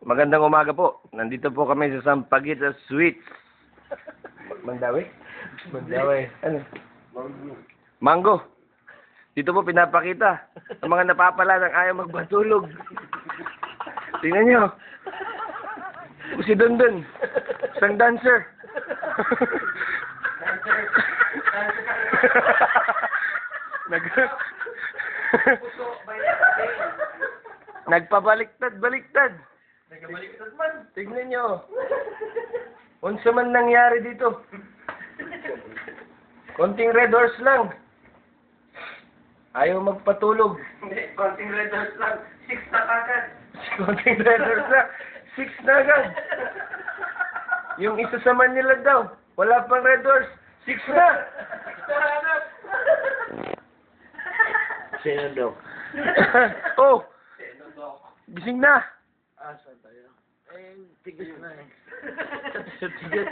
Magandang umaga po. Nandito po kami sa Sampaguita Sweets. Mandawi? Mandawi. Ano? Mango. Dito po pinapakita ang mga napapala ng ayaw magbatulog. Tingnan nyo. Si Dundun. Isang dancer. Nagpabaliktad-baliktad. Nagabaliktad man. Tignan nyo. Unsa man nangyari dito. Konting red horse lang. Ayaw magpatulog. Hindi, konting red horse lang. 6 na kagad. Konting red horse lang. 6 na agad. Yung isa sa Manila daw. Wala pang red horse. 6 na. 6 na hanap. Sino daw? Oh, Sino daw? gising na. Asa tayo? Eh, tigas na eh. Tigas.